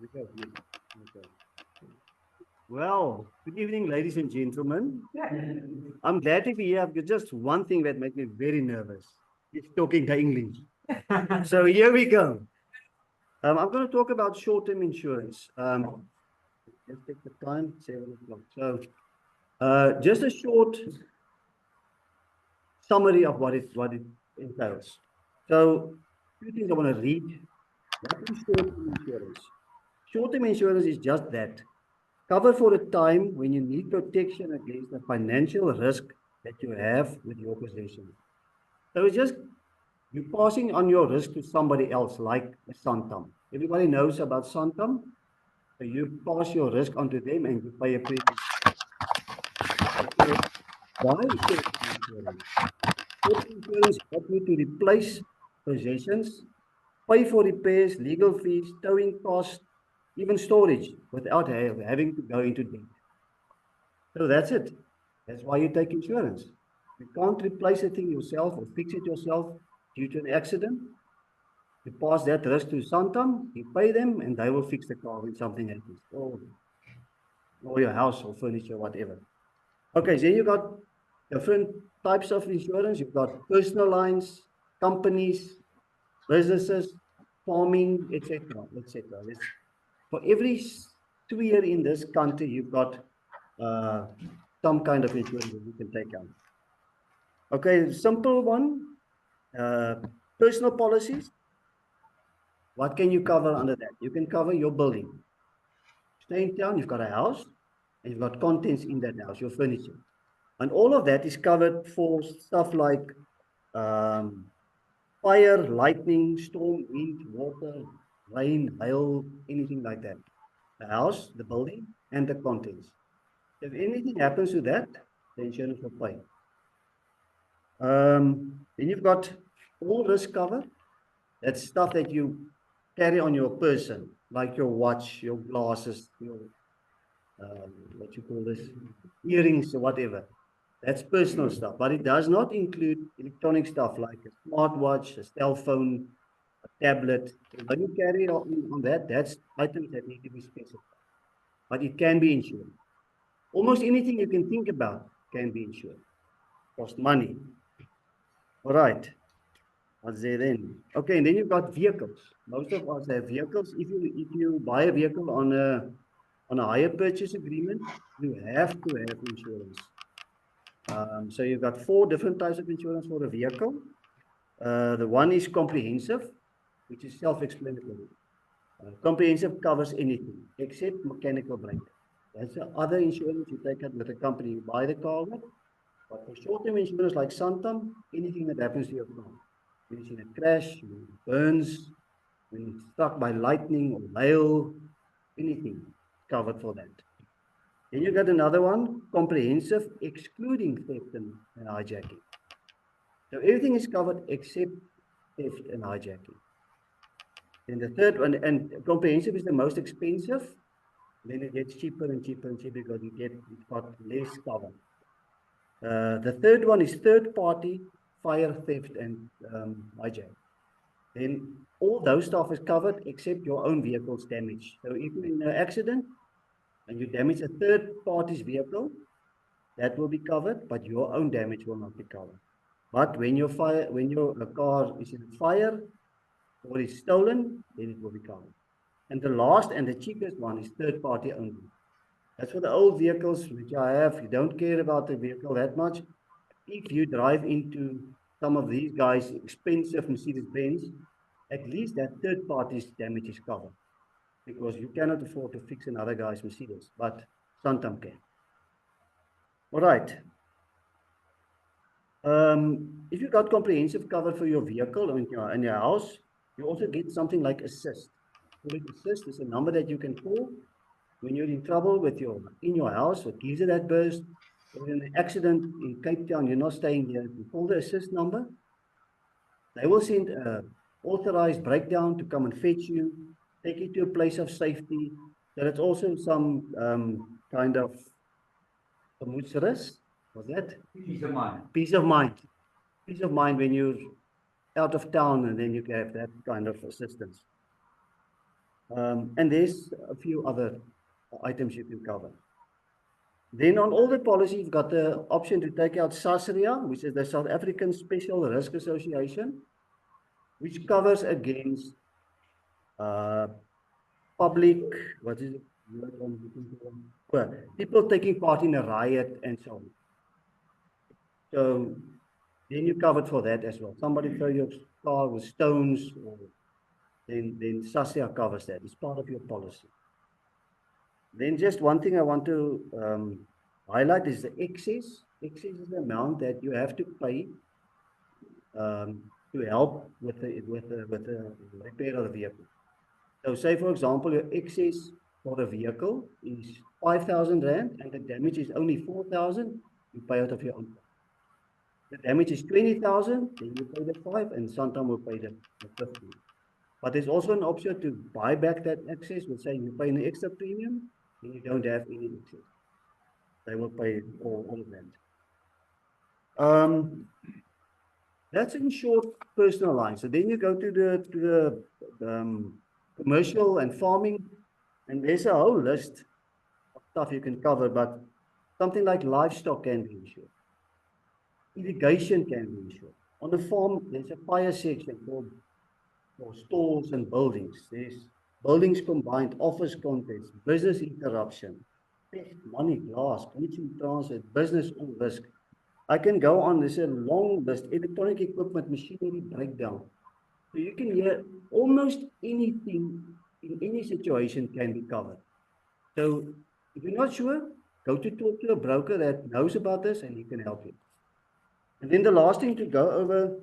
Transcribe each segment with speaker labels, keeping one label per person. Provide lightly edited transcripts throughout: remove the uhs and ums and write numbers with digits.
Speaker 1: we go. Okay. Well, good evening, ladies and gentlemen. I'm glad to be here. I've got just one thing that makes me very nervous. It's talking the English. So here we go. I'm going to talk about short-term insurance. Let's take the time, 7 o'clock. So, just a short summary of what it entails. So, two things I want to read. What is short-term insurance? Short-term insurance is just that. Cover for a time when you need protection against the financial risk that you have with your possessions. So it's just you're passing on your risk to somebody else, like a Santam. Everybody knows about Santam. So you pass your risk onto them and you pay a premium. Why short-term insurance? Short-term insurance helps you to replace possessions, pay for repairs, legal fees, towing costs, even storage without having to go into debt. So that's it. That's why you take insurance. You can't replace a thing yourself or fix it yourself due to an accident. You pass that risk to Santam, you pay them, and they will fix the car when something happens, or your house or furniture, whatever. Okay, so you got different types of insurance. You've got personal lines, companies, businesses, farming, etc., etc. For every sphere in this country, you've got uh, some kind of insurance that you can take out. Okay, simple one, uh, personal policies. What can you cover under that? You can cover your building. Stay in town, you've got a house, and you've got contents in that house, your furniture. And all of that is covered for stuff like um, fire, lightning, storm, wind, water, rain, hail, anything like that. The house, the building, and the contents. If anything happens to that, the insurance will pay. Then you've got all risk cover. That's stuff that you carry on your person, like your watch, your glasses, your what you call this, earrings or whatever. That's personal stuff, but it does not include electronic stuff like a smartwatch, a cell phone, a tablet. When you carry on that, that's items that need to be specified, but it can be insured. Almost anything you can think about can be insured. Cost money. All right. What's there then? Okay, and then you've got vehicles. Most of us have vehicles. If you buy a vehicle on a hire purchase agreement, you have to have insurance. So you've got 4 different types of insurance for a vehicle. The one is comprehensive, which is self-explanatory. Comprehensive covers anything except mechanical breakdown. That's the other insurance you take out with the company you buy the car with. But for short-term insurance like Santam, anything that happens to your car, when it's in a crash, when it burns, when it's struck by lightning or hail, anything covered for that. Then you got another one, comprehensive, excluding theft and hijacking. So everything is covered except theft and hijacking. Then the third one, and comprehensive is the most expensive. Then it gets cheaper and cheaper and cheaper because it's got less cover. The third one is third party, fire, theft, and hijack. Then all those stuff is covered except your own vehicle's damage. So if you're in an accident and you damage a third party's vehicle, that will be covered, but your own damage will not be covered. But when your car is in a fire or is stolen, then it will be covered. And the last and the cheapest one is third party only. That's for the old vehicles which I have. You don't care about the vehicle that much. If you drive into some of these guys' expensive Mercedes-Benz, at least that third party's damage is covered. Because you cannot afford to fix another guy's Mercedes, but Santam can. All right. If you got comprehensive cover for your vehicle in your house, you also get something like assist. Assist is a number that you can call when you're in trouble in your house or gives it that burst, or in an accident in Cape Town, you're not staying there. You call the assist number. They will send an authorized breakdown to come and fetch you, take you to a place of safety. So that's also some kind of gemoedsrus. What's that?
Speaker 2: Peace of mind.
Speaker 1: Peace of mind. Peace of mind when you're out of town and then you can have that kind of assistance. And there's a few other items you can cover. Then on all the policies, you've got the option to take out SASRIA, which is the South African Special Risk Association, which covers against public, what is it? Well, people taking part in a riot and so on. So then you're covered for that as well. Somebody throw your car with stones, or then SASRIA covers that. It's part of your policy. Then just one thing I want to highlight is the excess. Excess is the amount that you have to pay to help with the repair of the vehicle. So say for example, your excess for the vehicle is 5,000 rand and the damage is only 4,000, you pay out of your own. The damage is 20,000, then you pay the 5 and Santam will pay the 50. But there's also an option to buy back that excess. We'll say you pay an extra premium and you don't have any excess. They will pay all of that. That's in short personal line. So then you go to the commercial and farming, and there's a whole list of stuff you can cover, but something like livestock can be insured. Irrigation can be insured. On the farm, there's a fire section for stores and buildings. There's buildings combined, office contents, business interruption, theft, money, glass, pollution transit, business all risk. I can go on, there's a long list, electronic equipment, machinery breakdown. So you can hear almost anything in any situation can be covered. So if you're not sure, go to talk to a broker that knows about this and he can help you. And then the last thing to go over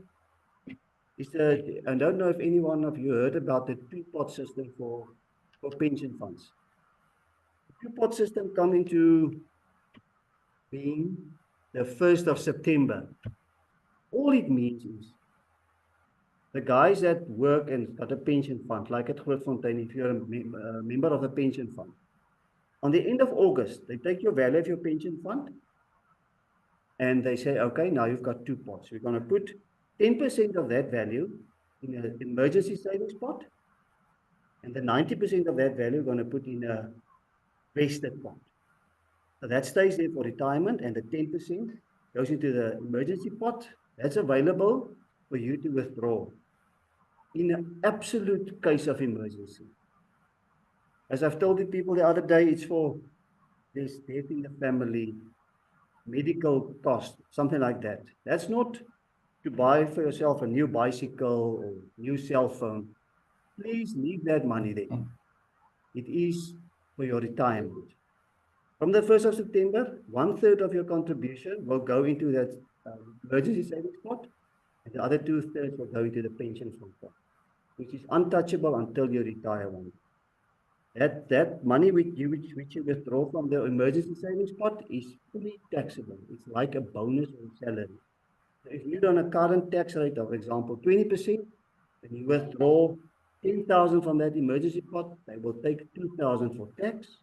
Speaker 1: is I don't know if any one of you heard about the two-pot system for pension funds. The two-pot system come into being the 1st of September. All it means is the guys that work and got a pension fund, like at Grootfontein, if you're a member of the pension fund, on the end of August, they take your value of your pension fund and they say, okay, now you've got two pots. We're going to put 10% of that value in an emergency savings pot, and the 90% of that value we're going to put in a vested pot. So that stays there for retirement, and the 10% goes into the emergency pot. That's available for you to withdraw in an absolute case of emergency. As I've told the people the other day, it's for this death in the family, medical cost, something like that. That's not to buy for yourself a new bicycle or new cell phone. Please leave that money there. It is for your retirement. From the 1st of September, 1/3 of your contribution will go into that emergency savings pot, and the other 2/3 will go into the pension fund pot, which is untouchable until you retire one. That money which you withdraw from the emergency savings pot is fully taxable. It's like a bonus or salary. So if you're on a current tax rate of, for example, 20%, and you withdraw 10,000 from that emergency pot, they will take 2,000 for tax.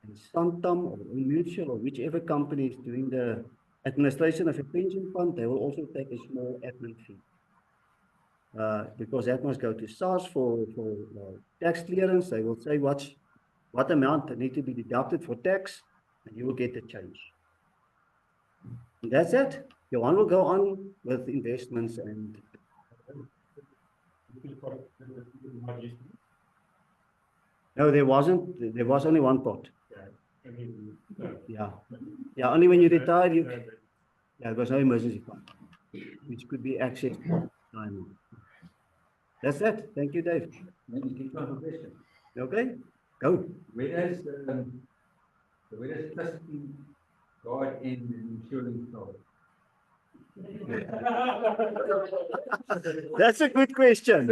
Speaker 1: And Santam or Mutual or whichever company is doing the administration of a pension fund, they will also take a small admin fee. Because that must go to SARS for tax clearance. They will say what amount need to be deducted for tax, and you will get the change. And that's it. Johan will go on with investments and. No, there wasn't. There was only one pot. Yeah. Only when you retire, there was no emergency fund, which could be accessed time. That's it. Thank you, Dave. Okay, go.
Speaker 2: Where does trustee God in insurance go?
Speaker 1: That's a good question.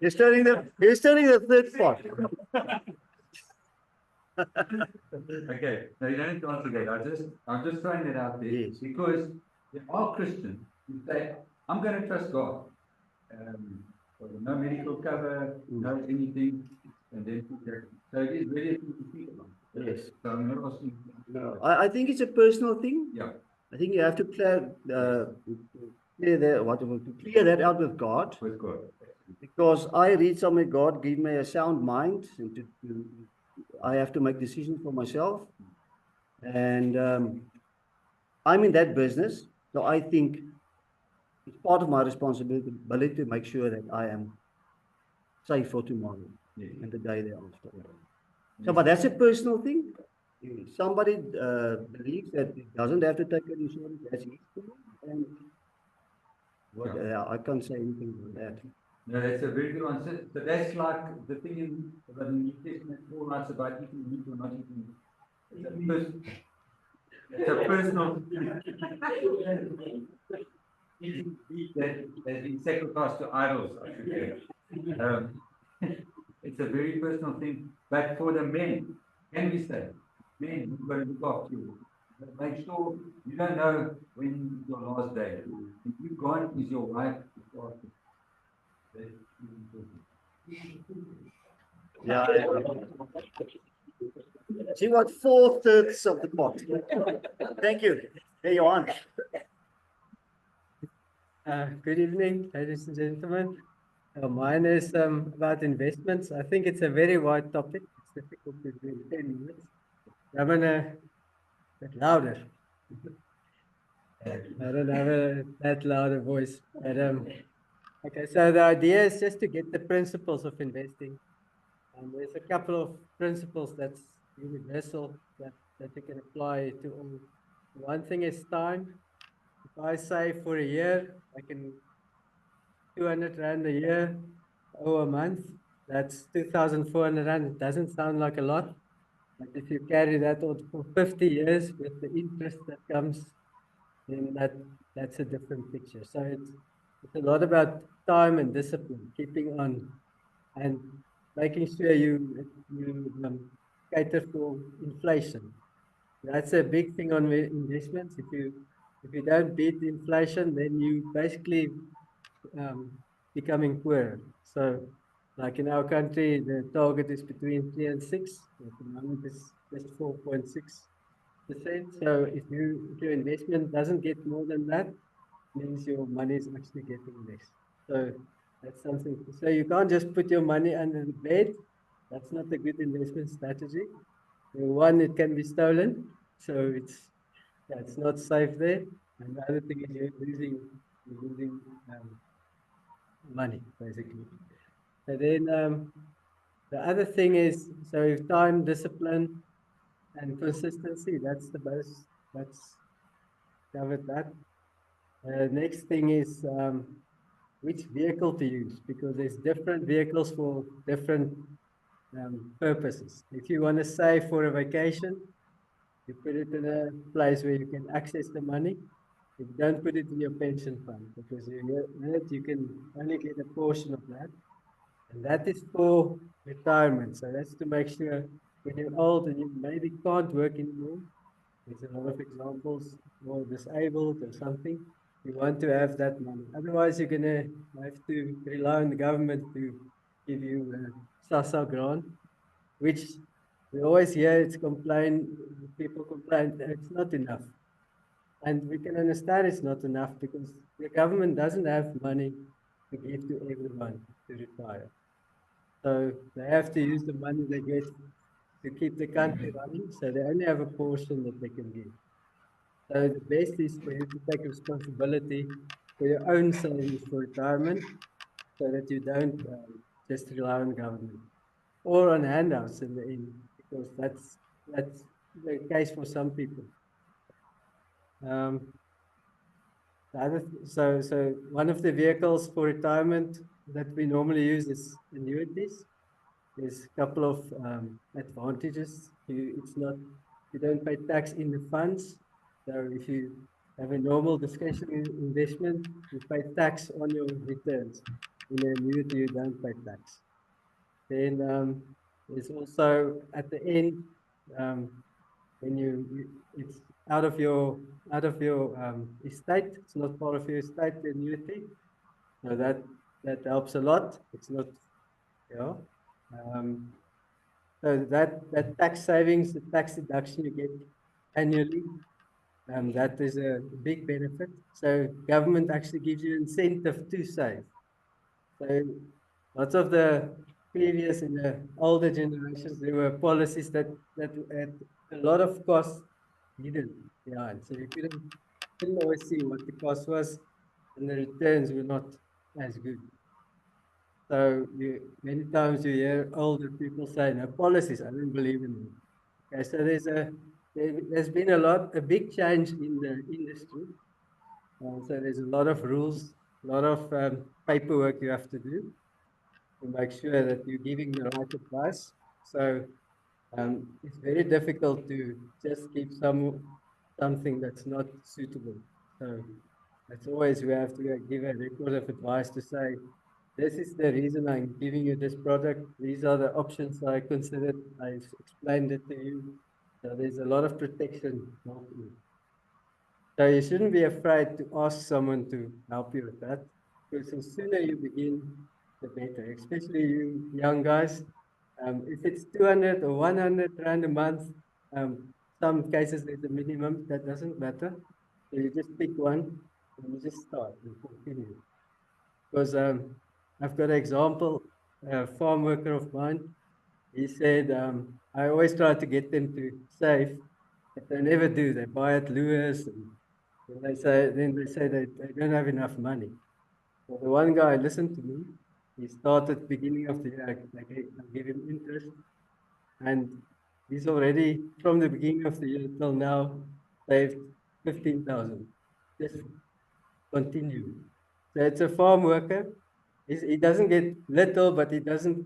Speaker 1: You're stirring the third pot.
Speaker 2: Okay, no, you don't need to answer that. I'm just throwing that out there.
Speaker 1: Yes.
Speaker 2: Because there are Christians who say, I'm going to trust God. No medical cover, no anything, and then so it is really a thing to speak about.
Speaker 1: Yes.
Speaker 2: So I'm not asking.
Speaker 1: No, I think it's a personal thing.
Speaker 2: Yeah.
Speaker 1: I think you have to clear that out with God.
Speaker 2: With God.
Speaker 1: because I read somewhere God give me a sound mind, and I have to make decisions for myself. And I'm in that business, so I think it's part of my responsibility to make sure that I am safe for tomorrow and the day thereafter. So, but that's a personal thing. If somebody believes that he doesn't have to take an insurance, that's his thing, and I can't say anything about that.
Speaker 2: No, that's a very good one. So that's like the thing in the New Testament, Paul writes about eating meat or not eating meat. It's a personal that has been sacrificed to idols, I should say. It's a very personal thing. But for the men, can we say, men, you've got to look after you. But make sure you don't know when is your last day. If you're gone, is your wife look after you.
Speaker 1: Yeah. She wants 4/3 of the pot. Thank you. There you are.
Speaker 3: Good evening, ladies and gentlemen. Mine is about investments. I think it's a very wide topic. It's difficult to do in 10 minutes. I'm gonna bit louder. I don't have that louder voice. But okay, so the idea is just to get the principles of investing. There's a couple of principles that's universal that you can apply to all. One thing is time. If I save for a year, I can 200 Rand a year or a month. That's 2,400 Rand. It doesn't sound like a lot, but if you carry that on for 50 years with the interest that comes, then that's a different picture. So it's a lot about time and discipline, keeping on and making sure you cater for inflation. That's a big thing on investments. If you don't beat the inflation, then you basically becoming poorer. So, like in our country, the target is between 3 and 6. At the moment, it's just 4.6%. So, if your investment doesn't get more than that, means your money is actually getting less. So, that's something. So, you can't just put your money under the bed. That's not a good investment strategy. One, it can be stolen. So, it's not safe there. And the other thing is you're losing money, basically. And then the other thing is, so time, discipline, and consistency, that's covered that. Next thing is which vehicle to use, because there's different vehicles for different purposes. If you want to save for a vacation, you put it in a place where you can access the money. You don't put it in your pension fund, because you can only get a portion of that. And that is for retirement. So that's to make sure when you're old and you maybe can't work anymore. There's a lot of examples, or disabled or something. You want to have that money. Otherwise, you're going to have to rely on the government to give you a SASSA grant, which we always hear people complain that it's not enough. And we can understand it's not enough because the government doesn't have money to give to everyone to retire. So they have to use the money they get to keep the country running. So they only have a portion that they can give. So the best is for you to take responsibility for your own savings for retirement, so that you don't just rely on government or on handouts in the end, because that's the case for some people. So one of the vehicles for retirement that we normally use is annuities. There's a couple of advantages. You don't pay tax in the funds. So if you have a normal discretionary investment, you pay tax on your returns. In an annuity, you don't pay tax. Then there's also at the end, when it's out of your estate. It's not part of your estate, the annuity. So that helps a lot. It's not, so that tax savings, the tax deduction you get annually, that is a big benefit. So government actually gives you incentive to save. So Lots of the previous in the older generations, there were policies that had a lot of cost hidden behind. So you couldn't always see what the cost was, and the returns were not as good. So many times you hear older people say, "No policies, I don't believe in them." Okay, so there's been a big change in the industry. So there's a lot of rules, a lot of paperwork you have to do to make sure that you're giving the right advice. So it's very difficult to just give something that's not suitable. So that's always we have to give a record of advice to say, this is the reason I'm giving you this product. These are the options I considered. I explained it to you. So there's a lot of protection. So you shouldn't be afraid to ask someone to help you with that, because the sooner you begin, the better, especially you young guys. If it's 200 or 100 rand a month, some cases there's a minimum, that doesn't matter. So you just pick one and you just start and continue. Because I've got an example, a farm worker of mine, he said, I always try to get them to save, but they never do. They buy at Lewis, and then they say they don't have enough money. So the one guy listened to me. He started beginning of the year, I gave him interest, and he's already from the beginning of the year till now saved 15,000. Just continue. So it's a farm worker. He doesn't get little, but he doesn't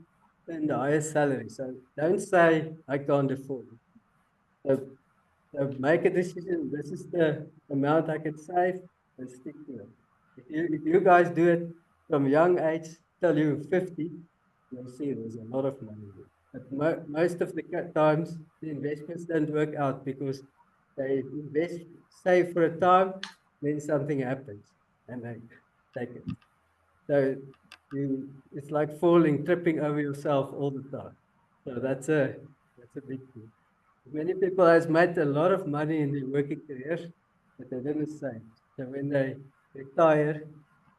Speaker 3: earn the highest salary. So don't say I can't afford it. So make a decision. This is the amount I can save, and stick to it. If you guys do it from young age till you're 50, you'll see there's a lot of money there. But most of the times, the investments don't work out because they invest, save for a time, then something happens, and they take it. So it's like falling, tripping over yourself all the time. So that's a big thing. Many people has made a lot of money in their working careers, but they didn't save. So when they retire,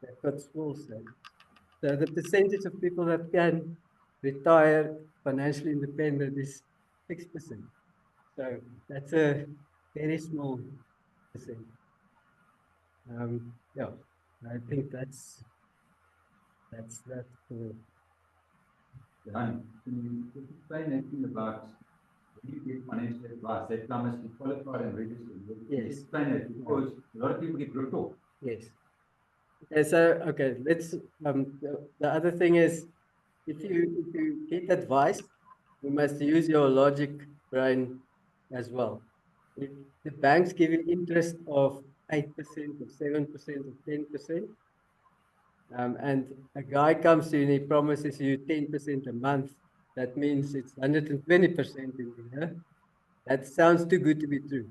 Speaker 3: they've got small savings. So the percentage of people that can retire financially independent is 6%. So that's a very small percent. Yeah, I think that's that for
Speaker 2: Done. Can you explain anything about when you give financial advice, that must be qualified and registered?
Speaker 3: Yes.
Speaker 2: Explain it, because a lot of people get ripped off.
Speaker 3: yes. Okay, let's the other thing is if you get advice, you must use your logic brain as well. If the banks give you interest of 8% or 7% or 10%, and a guy comes to you and he promises you 10% a month, that means it's 120% in the year. That sounds too good to be true.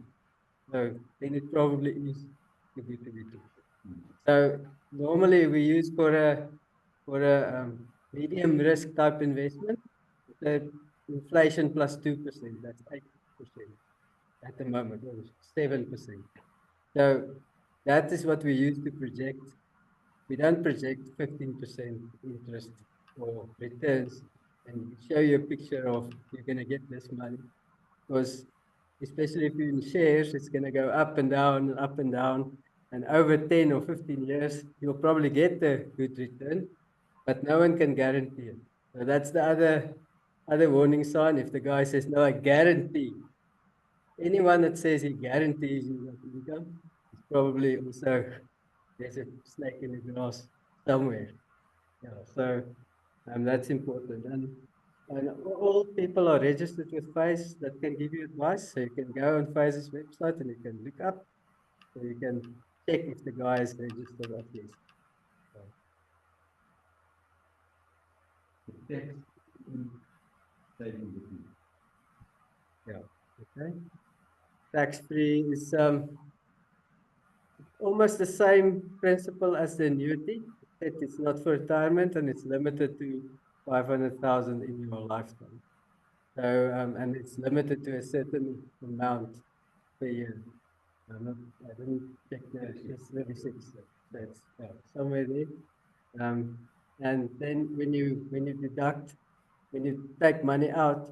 Speaker 3: So then it probably is too good to be true. So normally we use for a medium risk type investment, the inflation plus 2%, that's 8% at the moment, or 7%. So that is what we use to project. We don't project 15% interest or returns and show you a picture of you're going to get this money, because especially if you're in shares, it's going to go up and down and up and down. And over 10 or 15 years, you'll probably get a good return, but no one can guarantee it. So that's the other warning sign. If the guy says, no, I guarantee, anyone that says he guarantees you that income is probably also, there's a snake in the grass somewhere. Yeah, so that's important. And all people are registered with FACE that can give you advice. So you can go on FACE's website and you can look up, so you can check if the guy is registered at least. So,
Speaker 2: Tax in saving business.
Speaker 3: yeah, okay. Tax-free is almost the same principle as the annuity, except it's not for retirement and it's limited to 500,000 in your lifetime. So, and it's limited to a certain amount per year. I didn't check the, it's 36, that's somewhere there. And then when you deduct, when you take money out,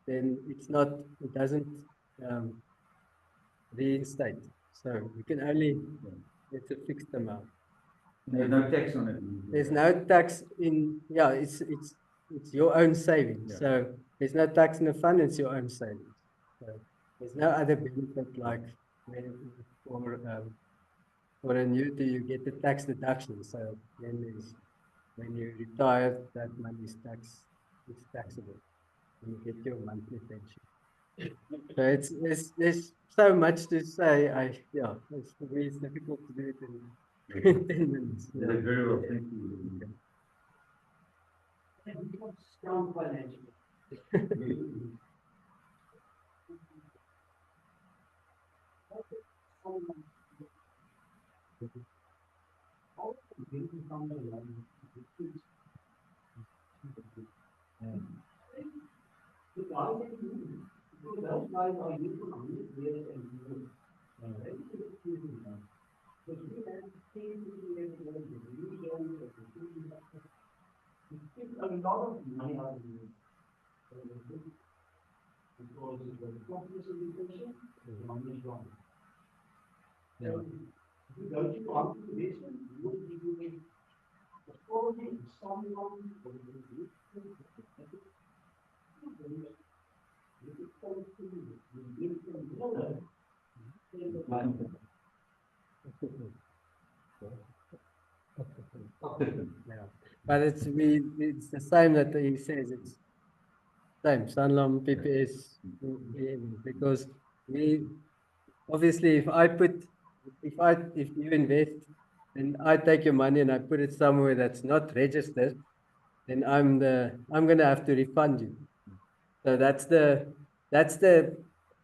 Speaker 3: then it doesn't um, reinstate. So you can only, it's a fixed amount.
Speaker 2: There's no tax on it.
Speaker 3: There's no tax in, yeah, it's your own savings.
Speaker 2: Yeah.
Speaker 3: So there's no tax in the fund, it's your own savings. So there's no other benefit like for annuity, you get the tax deduction. So when you retire, that money is taxable. And you get your monthly pension. So there's so much to say. For me it's difficult to do it in 10 minutes.
Speaker 2: You did very well, thank you.
Speaker 1: Strong financially. A lot of money out of it. Because the company's education, the money is gone.
Speaker 3: Yeah.
Speaker 1: If you go to investment, you will be doing the quality, someone,
Speaker 3: Yeah. But it's the same that he says, it's same, Sanlam, PPS, because we, obviously if you invest and I take your money and I put it somewhere that's not registered, then I'm gonna have to refund you. So that's the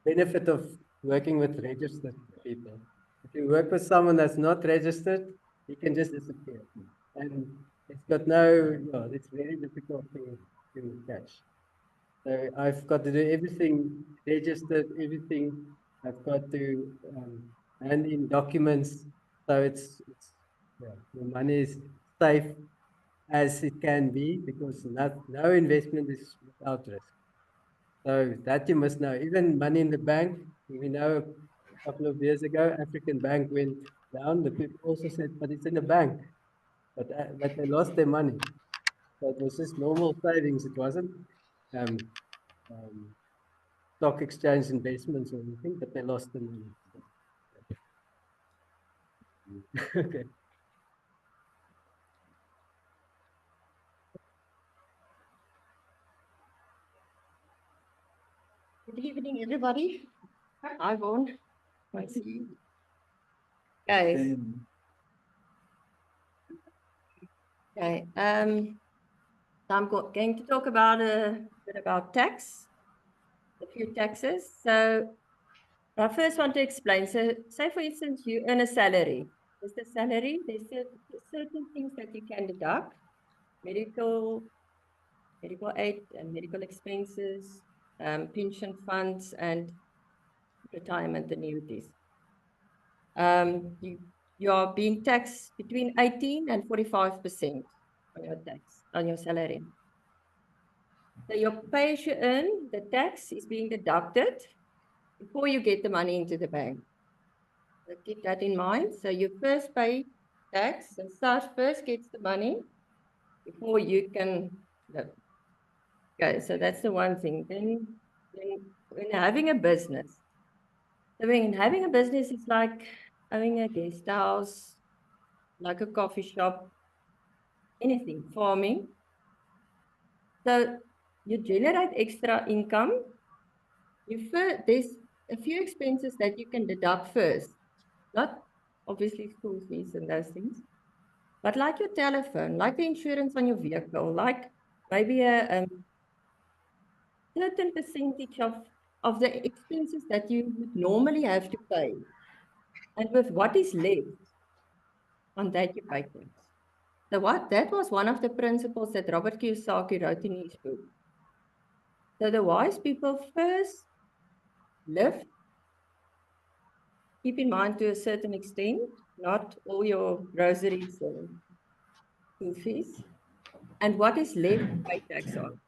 Speaker 3: benefit of working with registered people. If you work with someone that's not registered, he can just disappear. And it's got it's very difficult to catch. So I've got to do everything registered, everything. I've got to hand in documents. So the money is safe as it can be because no investment is without risk. So that you must know. Even money in the bank, we know a couple of years ago, African Bank went down. The people also said, but it's in the bank. But they lost their money. So it was just normal savings. It wasn't stock exchange investments or anything, but they lost the money. Okay.
Speaker 4: Good evening, everybody. Hi, Vaughan. Nice to see you. Guys, okay. So I'm going to talk about a bit about tax, a few taxes. So I first want to explain. So say, for instance, you earn a salary. There's the salary. There's certain things that you can deduct: medical aid and medical expenses, pension funds, and retirement annuities. You are being taxed between 18 and 45% on your tax, on your salary. So your pay as you earn, the tax is being deducted before you get the money into the bank. So keep that in mind. So you first pay tax, and SARS first gets the money before you can live. Okay, so that's the one thing. Then when having a business, having a business is like having a guest house, like a coffee shop, anything, farming. So you generate extra income. There's a few expenses that you can deduct first, not obviously school fees and those things, but like your telephone, like the insurance on your vehicle, like maybe a certain percentage of the expenses that you would normally have to pay. And with what is left, on that you pay tax. So that was one of the principles that Robert Kiyosaki wrote in his book. So the wise people first live, keep in mind to a certain extent, not all your groceries and school fees. and what is left to pay tax on.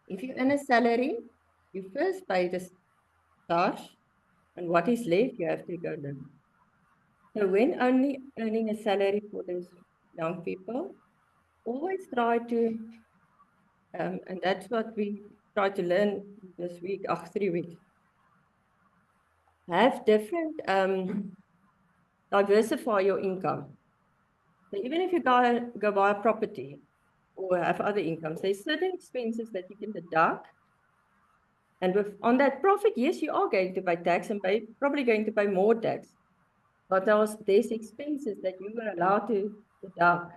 Speaker 4: If you earn a salary, you first pay the SARS, and what is left, you have to go down. So when only earning a salary for those young people, always try to, and that's what we try to learn this week, 3 weeks. Have different, diversify your income. So even if you go buy a property or have other incomes, there's certain expenses that you can deduct. And on that profit, yes, you are going to pay tax and probably going to pay more tax. But there's expenses that you were allowed to deduct,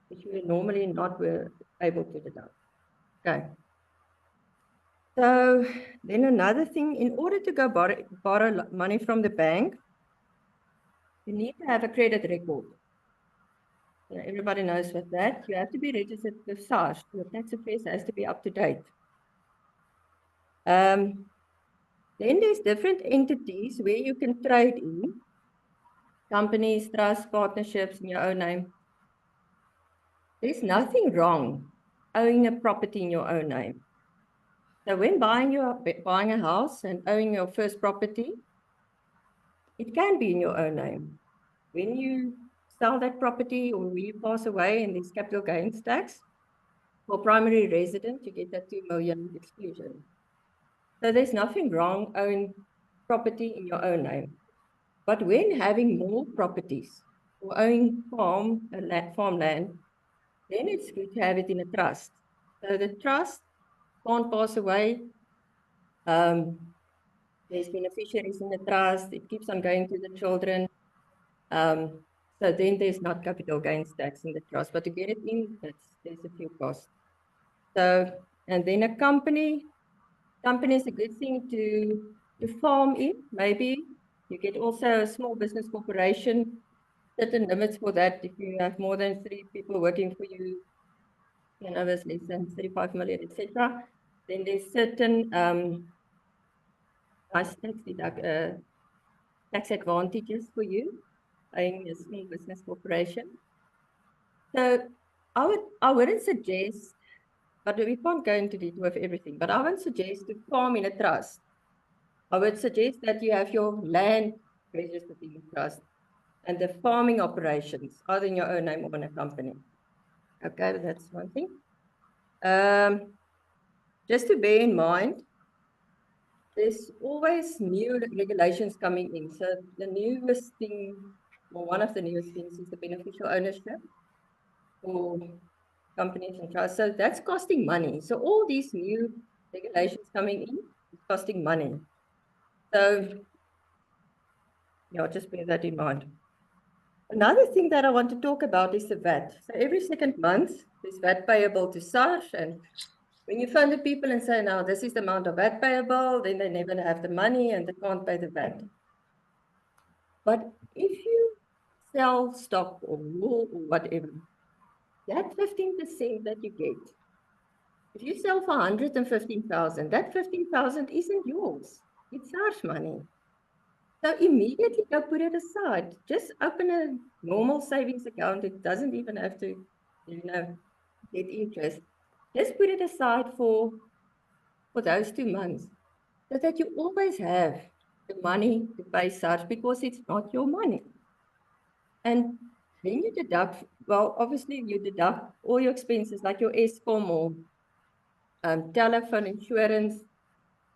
Speaker 4: which you normally not were able to deduct. Okay. So then another thing, in order to go borrow money from the bank, you need to have a credit record. Everybody knows what that. You have to be registered with SARS. Your tax affairs has to be up to date. Then there's different entities where you can trade in. Companies, trusts, partnerships in your own name. There's nothing wrong owning a property in your own name. So when buying a house and owning your first property, it can be in your own name. When you sell that property or when you pass away and there's capital gains tax, for primary resident, you get that 2 million exclusion. So there's nothing wrong owning property in your own name. But when having more properties or owning farmland, then it's good to have it in a trust. So the trust can't pass away. There's beneficiaries in the trust. It keeps on going to the children. So then there's not capital gains tax in the trust. But to get it in, there's a few costs. So, and then a company is a good thing to farm in. Maybe you get also a small business corporation, certain limits for that. If you have more than 3 people working for you, turnovers less than 35 million, etc., then there's certain tax advantages for you owning a small business corporation. So I wouldn't suggest, but we can't go into detail with everything, but I wouldn't suggest to farm in a trust. I would suggest that you have your land registered in a trust and the farming operations either in your own name or in a company. Okay, that's one thing. Just to bear in mind, there's always new regulations coming in. So the newest thing, or one of the newest things, is the beneficial ownership for companies and trusts. So that's costing money. So all these new regulations coming in is costing money. So yeah, just bear that in mind. Another thing that I want to talk about is the VAT. So every second month, there's VAT payable to SARS, and when you phone the people and say, now this is the amount of VAT payable, then they never have the money and they can't pay the VAT. But if you sell stock or wool or whatever, that 15% that you get, if you sell for 115,000, that 15,000 isn't yours. It's SARS money. So immediately go put it aside. Just open a normal savings account. It doesn't even have to, get interest. Just put it aside for those 2 months, so that you always have the money to pay SARS, because it's not your money. And then you deduct, well, obviously you deduct all your expenses like your Eskom or telephone, insurance,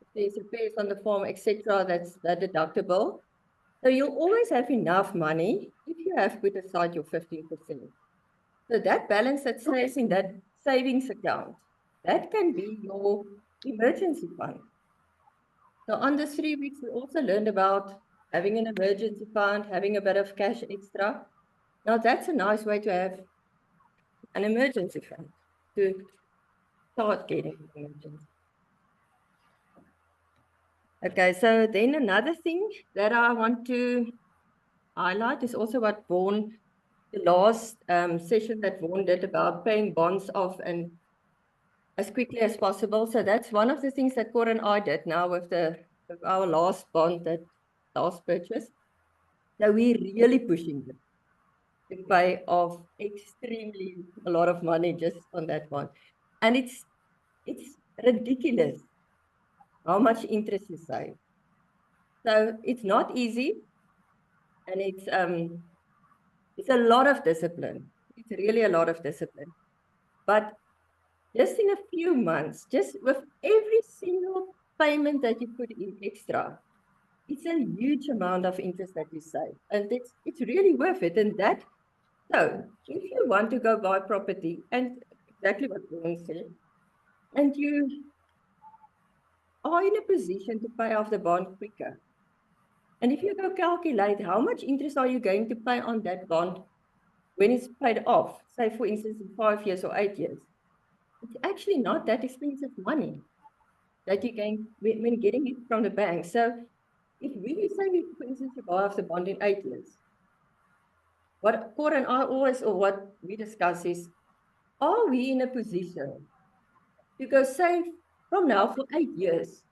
Speaker 4: if there's repairs on the farm, etc., that's deductible. So you'll always have enough money if you have put aside your 15%. So that balance that stays in that savings account, that can be your emergency fund. So on this 3 weeks, we also learned about having an emergency fund, having a bit of cash extra. Now that's a nice way to have an emergency fund, to start getting an emergency. Okay, so then another thing that I want to highlight is also what Vaughan, the last session that Vaughan did about paying bonds off and as quickly as possible. So that's one of the things that Cor and I did now with our last bond, that last purchase. So we're really pushing it. to pay off extremely a lot of money just on that one. And it's ridiculous how much interest you save. So it's not easy, and it's a lot of discipline. It's really a lot of discipline. But just in a few months, just with every single payment that you put in extra, it's a huge amount of interest that you save. And it's really worth it. And that, so if you want to go buy property, and exactly what Brian said, and you are in a position to pay off the bond quicker. And if you go calculate how much interest are you going to pay on that bond when it's paid off, say for instance in 5 years or 8 years, it's actually not that expensive money that you're going when you're getting it from the bank. So if we say, for instance, you buy off the bond in 8 years, what Cora and I always, or what we discuss is, are we in a position to go save from now for 8 years,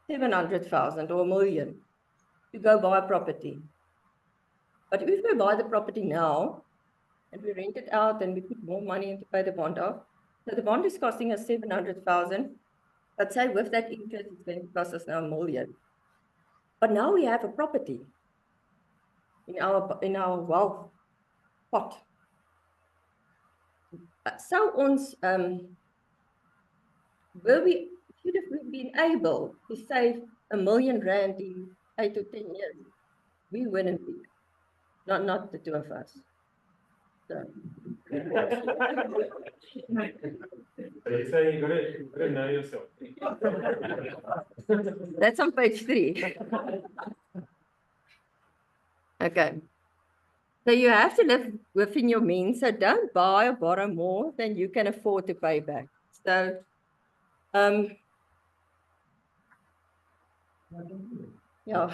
Speaker 4: 700,000 or 1 million to go buy a property? But if we buy the property now and we rent it out and we put more money in to pay the bond off, so the bond is costing us 700,000. Let's say with that interest, it's going to cost us now 1 million. But now we have a property in our wealth pot. So ons should have been able to save R1 million in 8 to 10 years. We wouldn't be. Not the two of us. So.
Speaker 5: They say you gotta know yourself.
Speaker 4: That's on page 3. Okay. So you have to live within your means. So don't buy or borrow more than you can afford to pay back. So, yeah.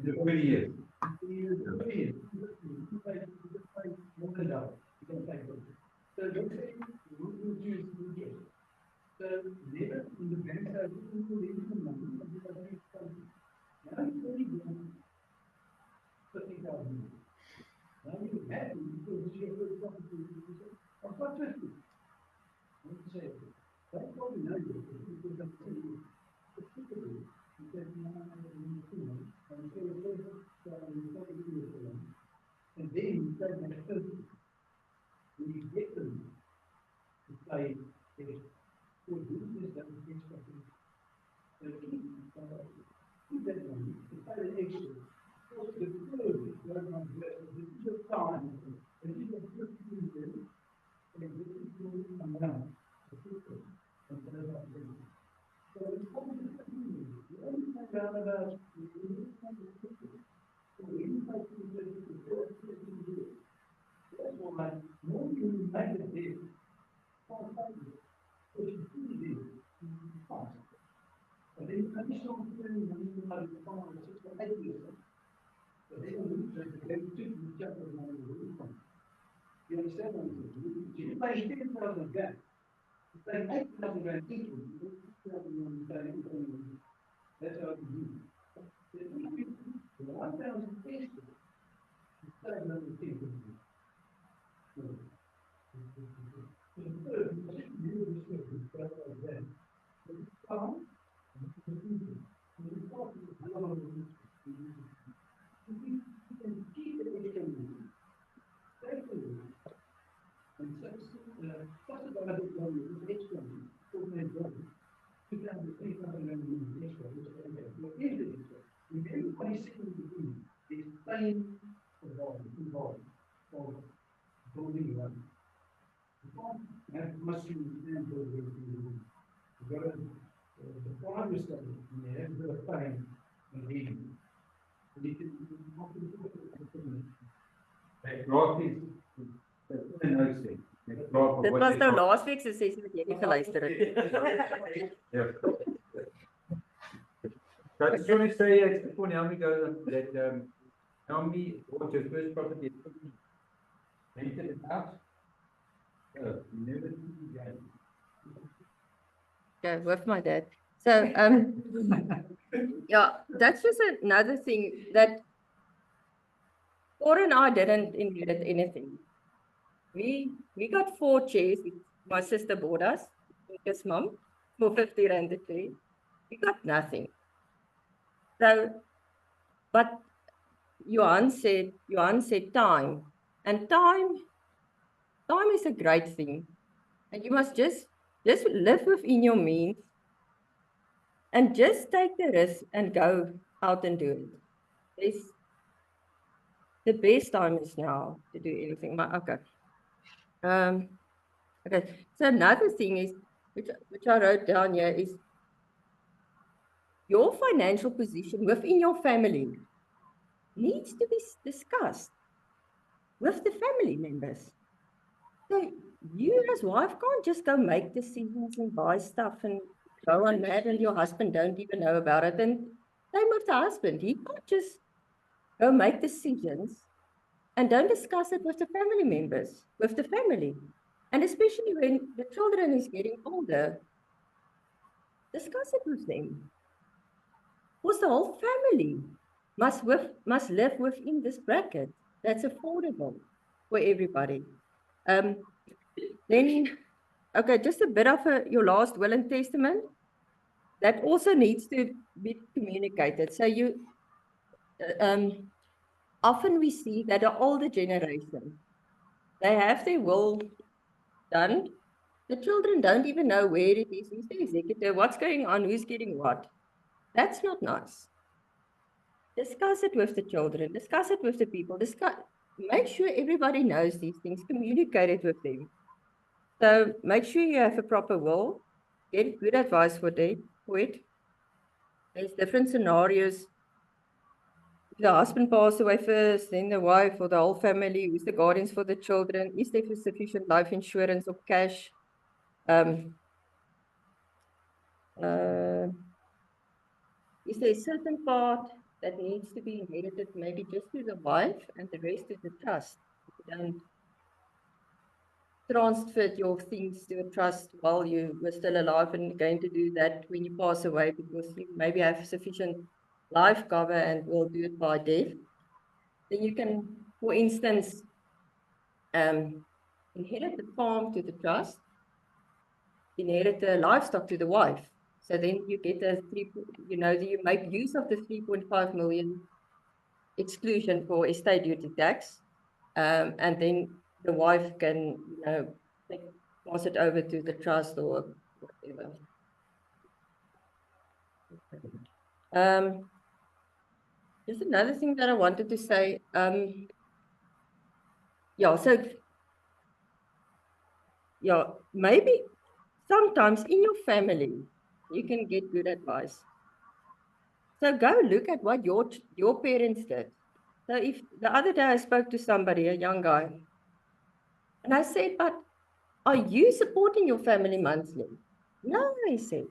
Speaker 2: The 20 years.
Speaker 6: And then you say that when you get them to play this, for business that we get something, keep that money, to pay the extra. Also, the third, this is your time, and you can put it in there, and this is your amount, the people, and those are the things. So it's always the thing, the only thing about is the only thing is people. So when you make things that you can do, that's why more you make it there, far better. Because you feel it fast. And then additional thing, when you have the power of 6 or 8 years, but they don't lose it, they took the chapter of the income. You understand what I'm saying? So you pay 10,000 back. You pay 8,000 rand equal. You pay 2,000 rand income. That's how you do it. The 1,000 extra. You pay another 10,000. Building one. Must be the primary study, you have to find and reading.
Speaker 2: That graph is, that graph of
Speaker 4: Dit
Speaker 2: what
Speaker 4: was
Speaker 2: they
Speaker 4: nou
Speaker 2: are.
Speaker 4: laas week se sessie wat jy nie geluister het.
Speaker 2: Yeah. So I just want to say, before Naomi goes on, that Tell me what your first property is. Rented it out? You never see that.
Speaker 4: Okay, with my dad. So, yeah, that's just another thing that Cora and I didn't inherit anything. We got 4 chairs. My sister bought us, his mom, for 50 rand a chair. We got nothing. So, but Johan said time. And time is a great thing. And you must just live within your means and just take the risk and go out and do it. The best time is now to do anything. Okay. Okay. So another thing is, which I wrote down here, is your financial position within your family needs to be discussed with the family members. So you as wife can't just go make decisions and buy stuff and go on mad, and your husband don't even know about it. And same with the husband. He can't just go make decisions and don't discuss it with the family members, with the family. And especially when the children is getting older, discuss it with them. Because the whole family must live within this bracket that's affordable for everybody. Then, okay, just a bit of your last will and testament. That also needs to be communicated. So often we see that the older generation, they have their will done. The children don't even know where it is, who's the executor, what's going on, who's getting what. That's not nice. Discuss it with the children, discuss it with the people, make sure everybody knows these things, communicate it with them. So make sure you have a proper will, get good advice for it. There's different scenarios. If the husband passed away first, then the wife or the whole family, who's the guardians for the children, is there sufficient life insurance or cash? Is there a certain part that needs to be inherited maybe just to the wife and the rest to the trust? You don't transfer your things to a trust while you were still alive and going to do that when you pass away because you maybe have sufficient life cover and will do it by death. Then you can, for instance, inherit the farm to the trust, inherit the livestock to the wife. So then you get you make use of the 3.5 million exclusion for estate duty tax, and then the wife can, pass it over to the trust or whatever. Just another thing that I wanted to say, maybe sometimes in your family, you can get good advice. So go look at what your parents did. So if the other day I spoke to somebody, a young guy, and I said, but are you supporting your family monthly? No, he said.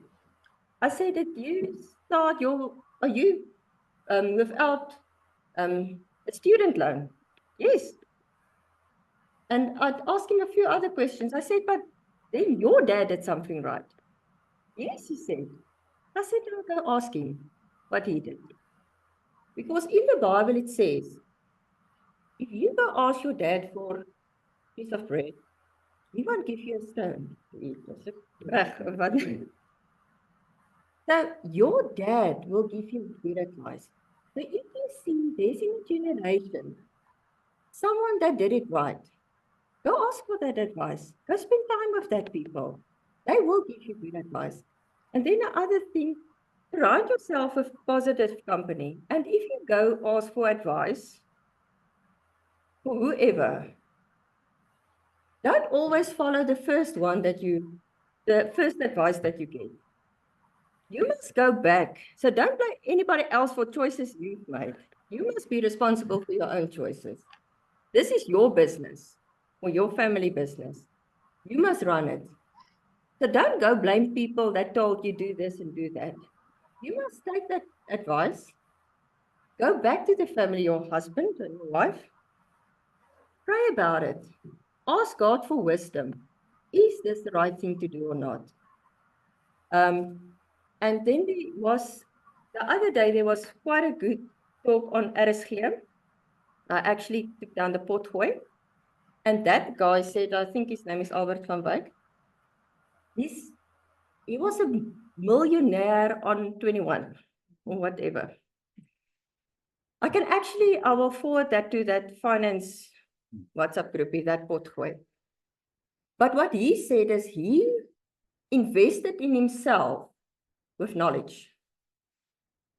Speaker 4: I said, did you start are you without a student loan? Yes. And I'd ask him a few other questions. I said, but then your dad did something right. Yes, he said. I said, I'll go ask him what he did. Because in the Bible it says, if you go ask your dad for a piece of bread, he won't give you a stone to eat. So your dad will give you good advice. So if you see there's in a generation someone that did it right, go ask for that advice. Go spend time with that people. They will give you good advice. And then the other thing, surround yourself with positive company. And if you go ask for advice for whoever, don't always follow the first advice that you get. You must go back. So don't blame anybody else for choices you've made. You must be responsible for your own choices. This is your business or your family business. You must run it. So don't go blame people that told you do this and do that. You must take that advice Go back to the family, your husband and your wife. Pray about it. Ask God for wisdom. Is this the right thing to do or not? And then the other day, there was quite a good talk on RSG. I actually took down the Potgooi. And that guy said, I think his name is Albert van Wyk. He was a millionaire on 21 or whatever. I will forward that to that finance WhatsApp group, that Potgooi. But what he said is he invested in himself with knowledge.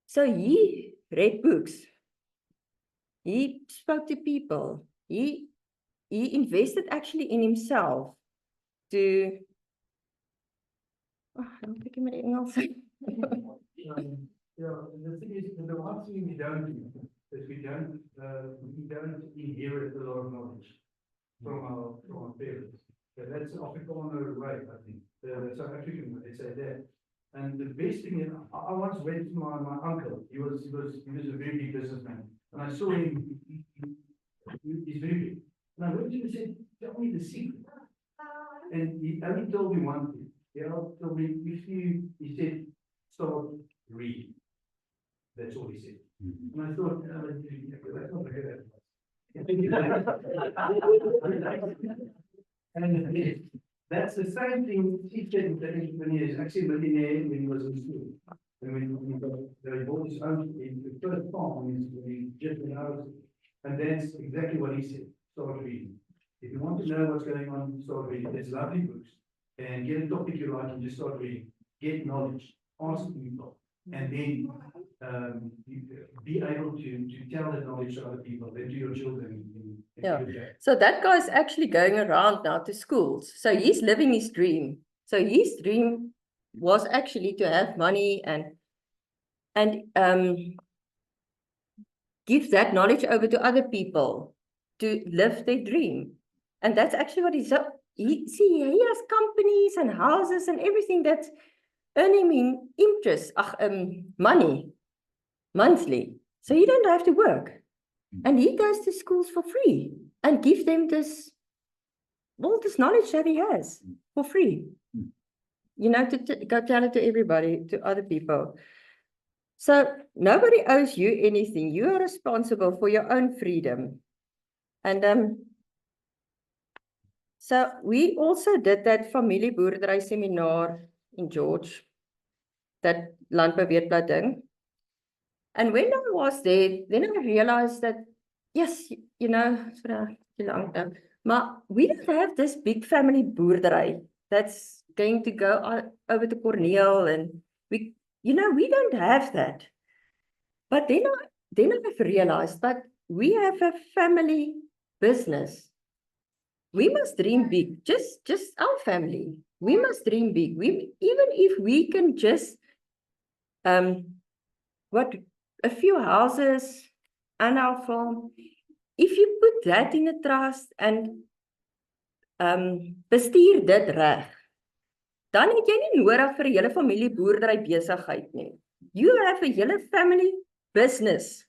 Speaker 4: So he read books. He spoke to people. He invested actually in himself to. Oh, I'm picking my Engels.
Speaker 6: Yeah, and the thing is, the one thing we don't do is we don't inherit a lot of knowledge from our parents. That's an Afrikaner way, I think. The South African way, they say that. And the best thing is, I once went to my uncle. He was a very big businessman, and I saw him. He's very big. And I went to him and said, "Tell me the secret." And he only told me one thing. He told me, he said, start reading. That's all he said. And I thought, that's not very bad. And that's the same thing he said when he was actually a millionaire when he was in school. And when he bought his own, the first farm, when he just went out, and that's exactly what he said. Start reading. If you want to know what's going on, start reading. There's lovely books. And get a topic you like and just start reading. Get knowledge. Ask people. And then be able to tell that knowledge to other people, then to your children.
Speaker 4: Yeah. So that guy's actually going around now to schools. So he's living his dream. So his dream was actually to have money and give that knowledge over to other people to live their dream. And that's actually what he has companies and houses and everything that's earning him interest, money, monthly. So he don't have to work. And he goes to schools for free and give them all this knowledge that he has for free. You know, to go tell it to everybody, to other people. So nobody owes you anything. You are responsible for your own freedom. And so we also did that familieboerdery seminar in George, that landbouweerblad ding. And when I was there, then I realized that, yes, you know, but we don't have this big family boerdery that's going to go over to Corneel, and we don't have that. But then I've realized that we have a family business. We must dream big, just our family. We must dream big. Even if we can just a few houses and our farm, if you put that in a trust and bestuur dit reg, dan het jy nie nodig vir 'n hele familie boerdery besigheid nie. You have a hele family business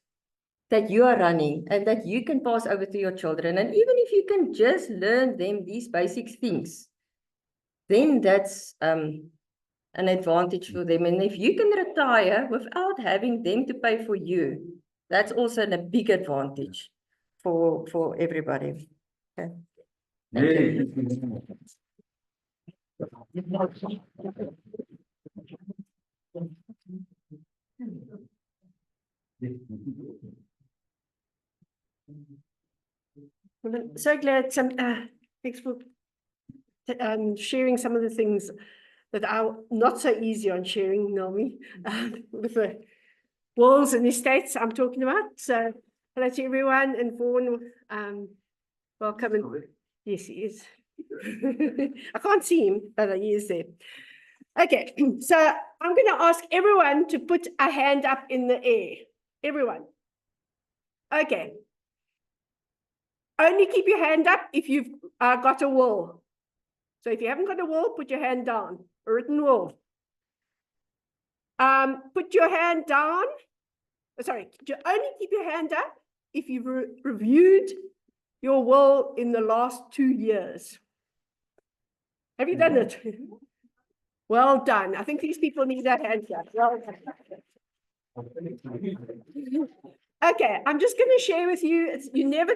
Speaker 4: that you are running and that you can pass over to your children. And even if you can just learn them these basic things, then that's an advantage for them. And if you can retire without having them to pay for you, that's also a big advantage for everybody. Okay. Thank you.
Speaker 7: Well, I'm so glad thanks for sharing some of the things that are not so easy on sharing, Naomi, with the walls and estates I'm talking about. So hello to everyone, and Vaughan, welcome. And yes, he is. I can't see him, but he is there. Okay, so I'm going to ask everyone to put a hand up in the air. Everyone. Okay. Only keep your hand up if you've got a will. So if you haven't got a will, put your hand down. A written will. Put your hand down sorry, only keep your hand up if you've reviewed your will in the last 2 years. Have you done it? Well done. I think these people need their hands up. Well done. Okay, I'm just going to share with you, you never,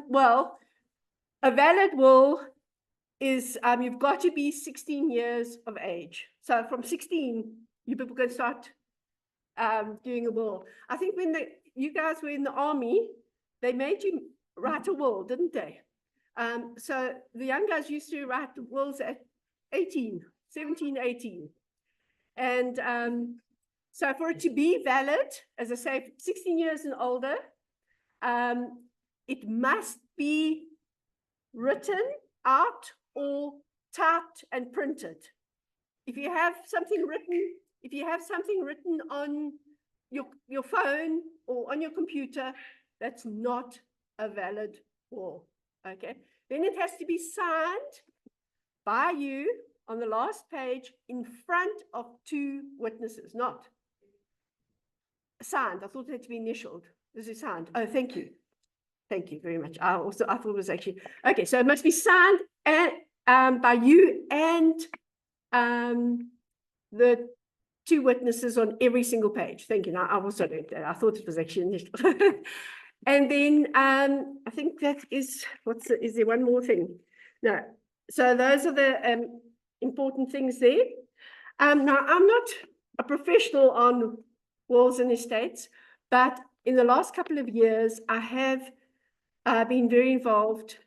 Speaker 7: well, a valid will is, you've got to be 16 years of age. So from 16, you people can start doing a will. I think when you guys were in the army, they made you write a will, didn't they? So the young guys used to write wills at 18, 17, 18. And so for it to be valid, as I say, 16 years and older, it must be written out or typed and printed. If you have something written on your phone or on your computer, that's not a valid will. Okay, then it has to be signed by you on the last page in front of 2 witnesses, not signed. I thought it had to be initialed. This is signed. Oh, thank you. Thank you very much. I thought it was actually, okay, so it must be signed and by you and the 2 witnesses on every single page. Thank you. Now, I also learned that. I thought it was actually initialed. And then I think that is, is there one more thing? No. So those are the important things there. Now, I'm not a professional on wills and estates, but in the last couple of years, I have been very involved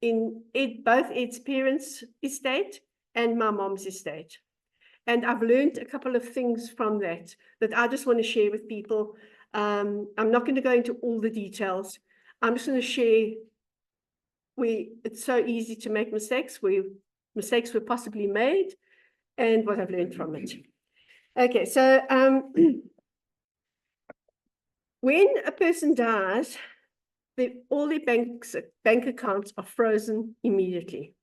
Speaker 7: in both Ed's parents' estate and my mom's estate. And I've learned a couple of things from that I just want to share with people. I'm not going to go into all the details. I'm just going to share it's so easy to make mistakes, where mistakes were possibly made, and what I've learned from it. Okay, so when a person dies, all their bank accounts are frozen immediately.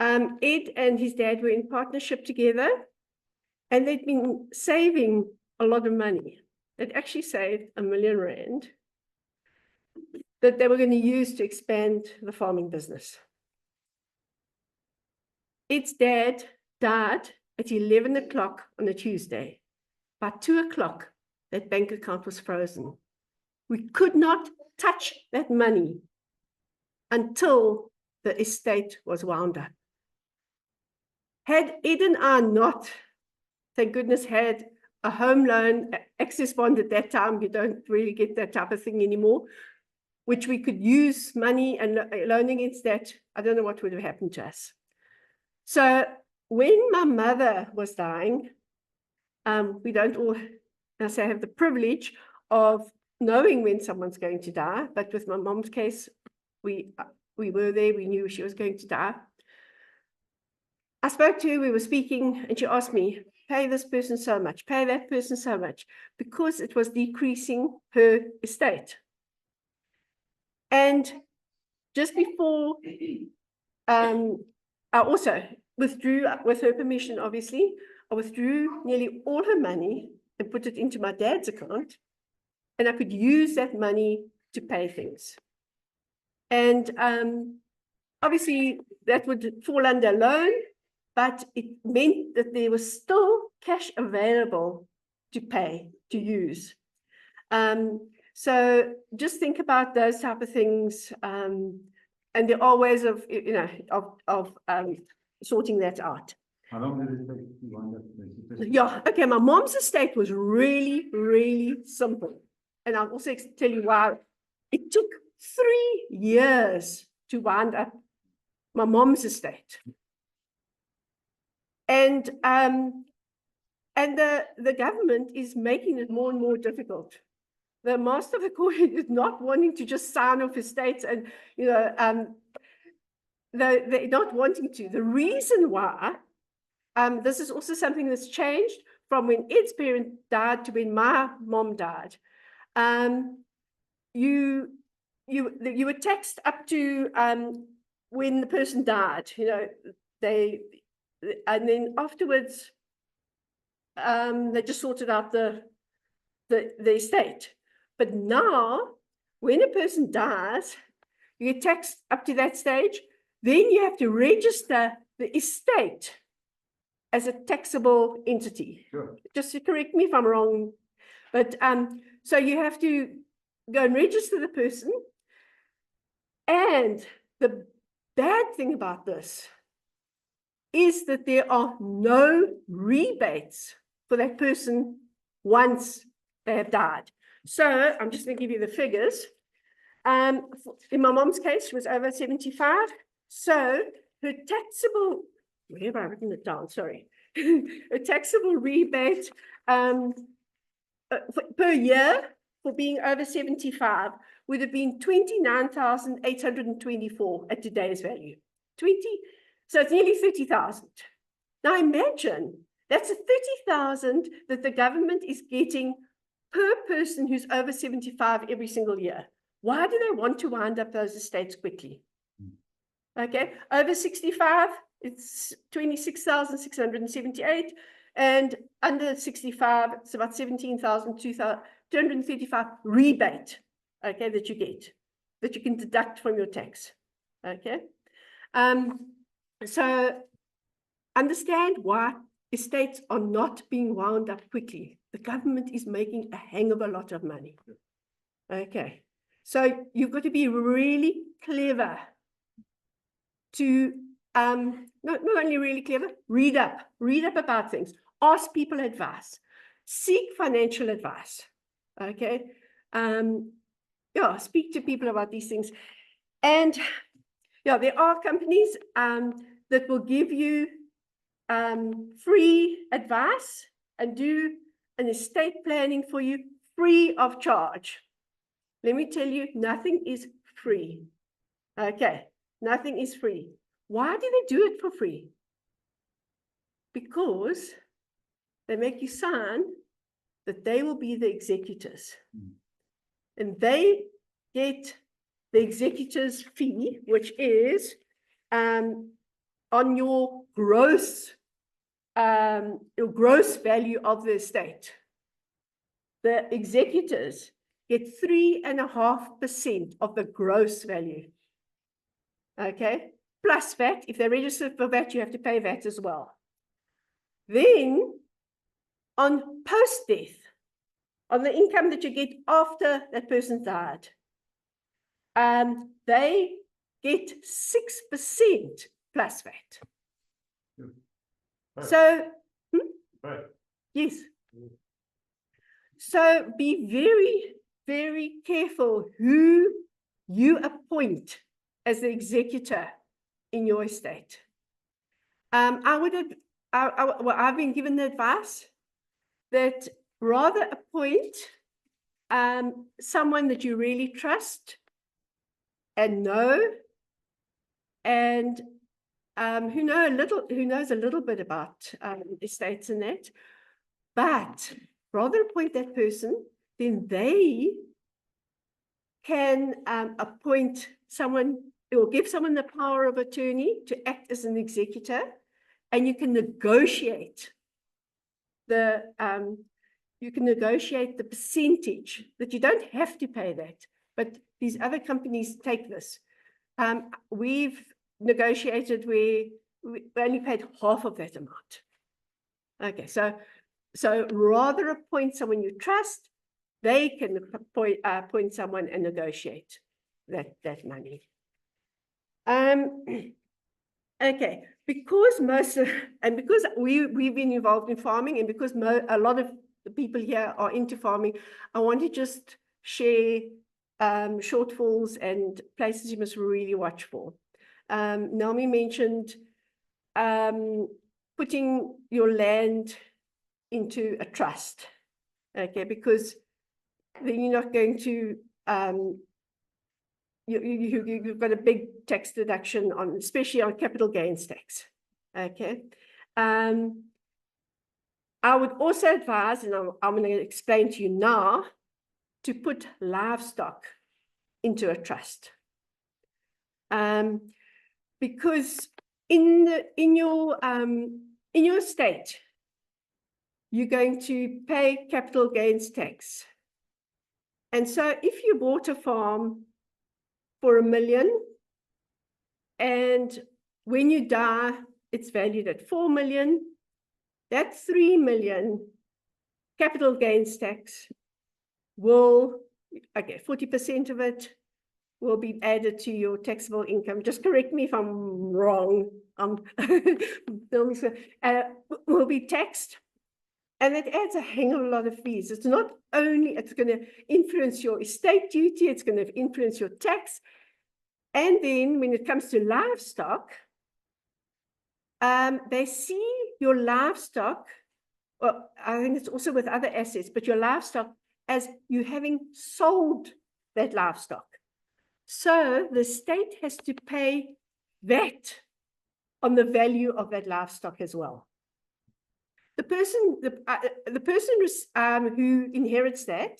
Speaker 7: Ed and his dad were in partnership together, and they'd been saving a lot of money. They'd actually saved R1 million that they were going to use to expand the farming business. Ed's dad died at 11 o'clock on a Tuesday. By 2 o'clock, that bank account was frozen. We could not touch that money until the estate was wound up. Had Ed and I not, thank goodness, had a home loan access bond at that time, you don't really get that type of thing anymore, which we could use money and loan against that, I don't know what would have happened to us. So when my mother was dying, we don't all, as I have the privilege of knowing when someone's going to die, but with my mom's case, we were there, we knew she was going to die. I spoke to her, we were speaking, and she asked me, pay this person so much, pay that person so much, because it was decreasing her estate. And just before, I also withdrew, with her permission, obviously, I withdrew nearly all her money and put it into my dad's account, and I could use that money to pay things. And obviously, that would fall under loan, but it meant that there was still cash available to pay, to use. So just think about those type of things, and there are ways of, sorting that out.
Speaker 2: How long did it take to wind up?
Speaker 7: Yeah, okay, my mom's estate was really, really simple. And I'll also tell you why. It took 3 years to wind up my mom's estate. And the government is making it more and more difficult. The Master of the Court is not wanting to just sign off estates, and they're not wanting to. The reason why, this is also something that's changed from when Ed's parent died to when my mom died. You were taxed up to when the person died. And then afterwards, they just sorted out the the estate. But now, when a person dies, you get taxed up to that stage, then you have to register the estate as a taxable entity.
Speaker 2: Sure.
Speaker 7: Just to correct me if I'm wrong. But so you have to go and register the person. And the bad thing about this is that there are no rebates for that person once they have died. So I'm just going to give you the figures. In my mom's case, she was over 75. So her taxable, where have I written it down? Sorry. A taxable rebate per year for being over 75 would have been 29,824 at today's value. So it's nearly 30,000. Now imagine that's a 30,000 that the government is getting per person who's over 75 every single year. Why do they want to wind up those estates quickly? Okay, over 65, it's 26,678, and under 65, it's about 17,235 rebate, okay, that you get, that you can deduct from your tax, okay? So understand why estates are not being wound up quickly. The government is making a hang of a lot of money, okay? So you've got to be really clever to, not only really clever, read up about things, ask people advice, seek financial advice, okay? Yeah, speak to people about these things. And yeah, there are companies that will give you free advice and do an estate planning for you free of charge. Let me tell you, nothing is free. Okay, nothing is free. Why do they do it for free? Because they make you sign that they will be the executors. And they get the executor's fee, which is on your gross value of the estate. The executors get 3.5% of the gross value. Okay, plus VAT. If they're registered for VAT, you have to pay VAT as well. Then, on post-death, on the income that you get after that person died, they get 6% plus VAT.
Speaker 5: Right.
Speaker 7: So,
Speaker 5: Right.
Speaker 7: yes. So be very, very careful who you appoint as the executor in your estate. I've been given the advice that rather appoint someone that you really trust and know, and who knows a little bit about estates and that, but rather appoint that person, then they can appoint someone or give someone the power of attorney to act as an executor, and you can negotiate the percentage that you don't have to pay that, but these other companies take this. We've negotiated where we only paid half of that amount. Okay, so rather appoint someone you trust, they can appoint someone and negotiate that money. Okay, because because we've been involved in farming, and because a lot of the people here are into farming, I want to just share shortfalls and places you must really watch for. Naomi mentioned putting your land into a trust, okay, because then you're not going to, you've got a big tax deduction on, especially on capital gains tax, okay. I would also advise, and I'm going to explain to you now, to put livestock into a trust. Because in your estate, you're going to pay capital gains tax. And so if you bought a farm for 1 million, and when you die, it's valued at 4 million, that 3 million capital gains tax will, okay, 40% of it will be added to your taxable income. Just correct me if I'm wrong. Will be taxed. And it adds a hang of a lot of fees. It's not only, it's going to influence your estate duty, it's going to influence your tax. And then when it comes to livestock, they see your livestock, well, I think it's also with other assets, but your livestock as you having sold that livestock. So the state has to pay VAT on the value of that livestock as well. The person who inherits that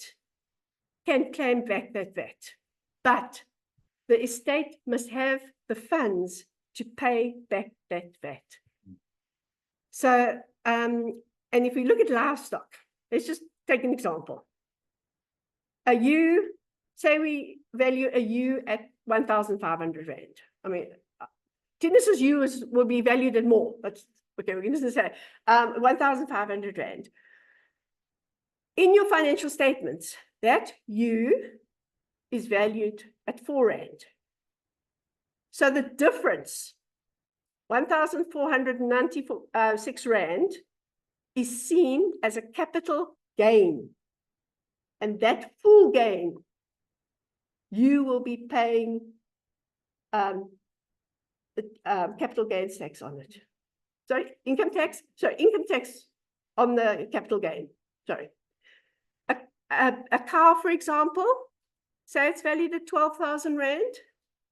Speaker 7: can claim back that VAT, but the estate must have the funds to pay back that VAT. So, and if we look at livestock, let's just take an example. A ewe, say we value a ewe at 1,500 Rand. I mean, Tinus's ewe will be valued at more, but okay, we're going to say 1,500 Rand. In your financial statements, that ewe is valued at 4 Rand. So the difference, 1,496 Rand, is seen as a capital gain. And that full gain, you will be paying capital gains tax on it. Sorry, income tax? Sorry, income tax on the capital gain. Sorry. A cow, for example, say it's valued at 12,000 Rand.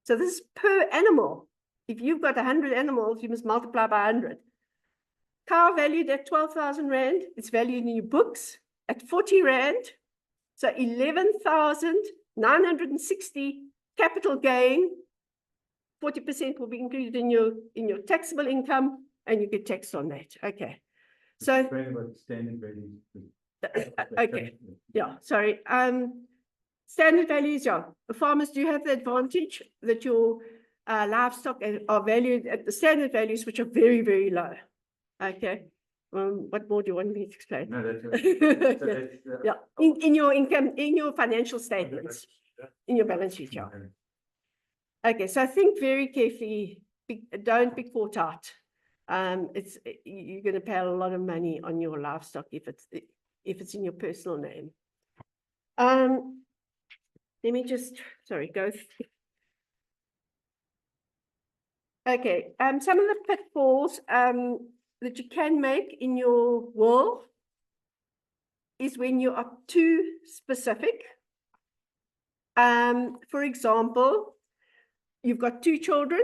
Speaker 7: So this is per animal. If you've got 100 animals, you must multiply by 100. Cow valued at 12,000 Rand, it's valued in your books at 40 Rand. So 11,960 capital gain, 40% will be included in your taxable income, and you get taxed on that. Okay. So
Speaker 2: Standard values.
Speaker 7: okay. Yeah, sorry. Standard values, yeah. The farmers do have the advantage that your livestock are valued at the standard values, which are very, very low. Okay. What more do you want me to explain?
Speaker 2: No, that's
Speaker 7: Okay. Yeah, in your income, in your financial statements, in your balance sheet, yeah. Okay, so I think very carefully, don't be caught out. You're going to pay a lot of money on your livestock if it's in your personal name. Let me just, sorry, go. Okay, some of the pitfalls that you can make in your will is when you are too specific. For example, you've got 2 children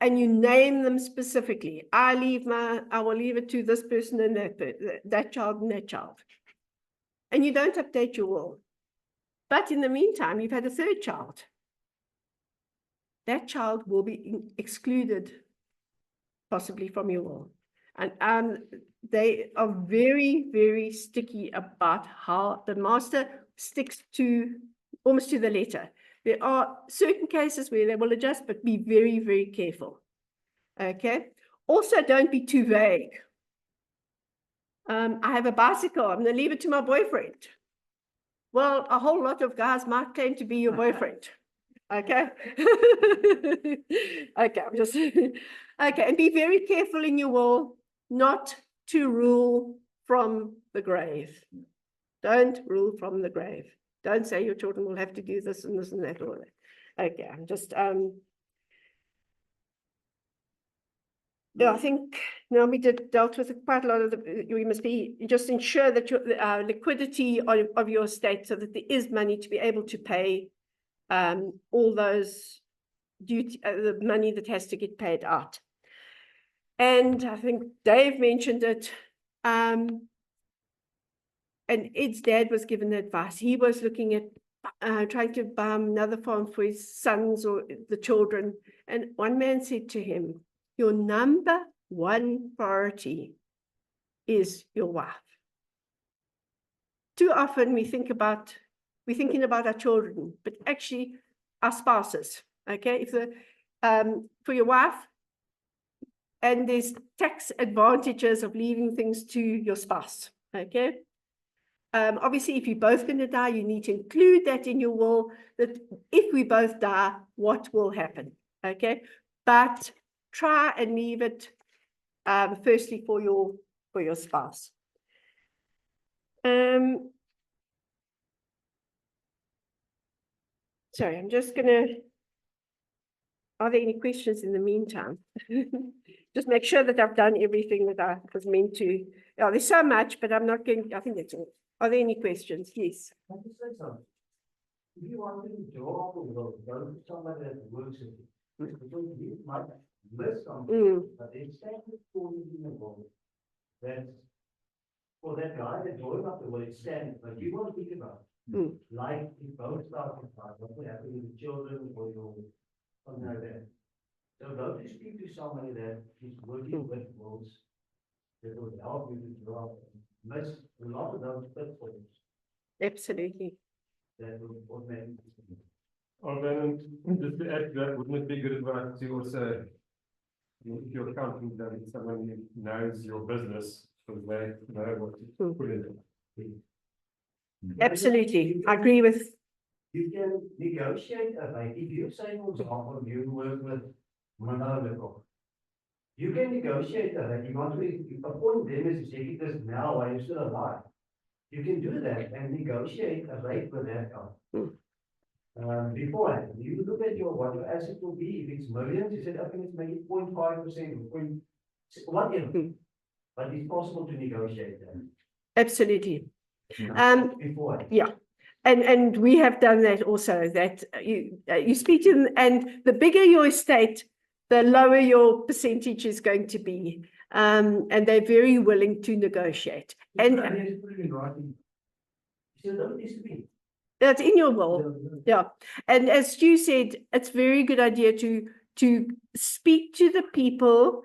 Speaker 7: and you name them specifically. I will leave it to this person and that child and that child. And you don't update your will. But in the meantime, you've had a 3rd child. That child will be excluded possibly from your will. And they are very, very sticky about how the master sticks to almost to the letter. There are certain cases where they will adjust, but be very, very careful. Okay. Also, don't be too vague. I have a bicycle. I'm going to leave it to my boyfriend. Well, a whole lot of guys might claim to be your boyfriend. Okay. Okay. I'm just okay. And be very careful in your will not to rule from the grave. Don't rule from the grave. Don't say your children will have to do this and this and that or that. Okay, I'm just yeah, I think Naomi dealt with quite a lot of the. You must be just ensure that your liquidity of your estate, so that there is money to be able to pay all those duty, the money that has to get paid out. And I think Dave mentioned it. And Ed's dad was given advice. He was looking at trying to buy another farm for his sons or the children. And one man said to him, your number one priority is your wife. Too often we're thinking about our children, but actually our spouses, okay? If for your wife, and there's tax advantages of leaving things to your spouse, okay? Obviously, if you're both going to die, you need to include that in your will, that if we both die, what will happen, okay? But try and leave it firstly for your spouse. Sorry, I'm just gonna, are there any questions in the meantime? Just make sure that I've done everything that I was meant to. Oh, there's so much, but I'm not going, I think that's all. Are there any questions? Yes.
Speaker 6: Can I just say something? If you want to job or work, go to somebody that works with you. Because you might miss something, but they stand for you in the world. That's for that guy that joined up the way it's standing, but you want to think about it. Like if both start with what will happen with the children or your something like that. So go to speak to somebody that is working with wolves that will help you to job. Miss a lot of those pitfalls
Speaker 7: Absolutely.
Speaker 6: that will automatically.
Speaker 5: Then just to add to that, wouldn't it be good advice to also, if you're accounting, that someone who knows your business, so they know what to put in it.
Speaker 7: Absolutely. I agree with,
Speaker 6: You can negotiate a rate. If you say, for example, you work with Manolo, you can negotiate a rate. You want to appoint them as executives now while you're still alive. You can do that and negotiate a rate with that guy. Beforehand, you look at what your asset will be. If it's millions, you said, okay, let's make it 0.5% or whatever. But it's possible to negotiate that.
Speaker 7: absolutely.
Speaker 6: Beforehand.
Speaker 7: Yeah. And we have done that also, that you speak to them, and the bigger your estate, the lower your percentage is going to be. And they're very willing to negotiate. And
Speaker 6: put it in writing. So that needs to be.
Speaker 7: that's in your will. Yeah. And as Stu said, it's a very good idea to speak to the people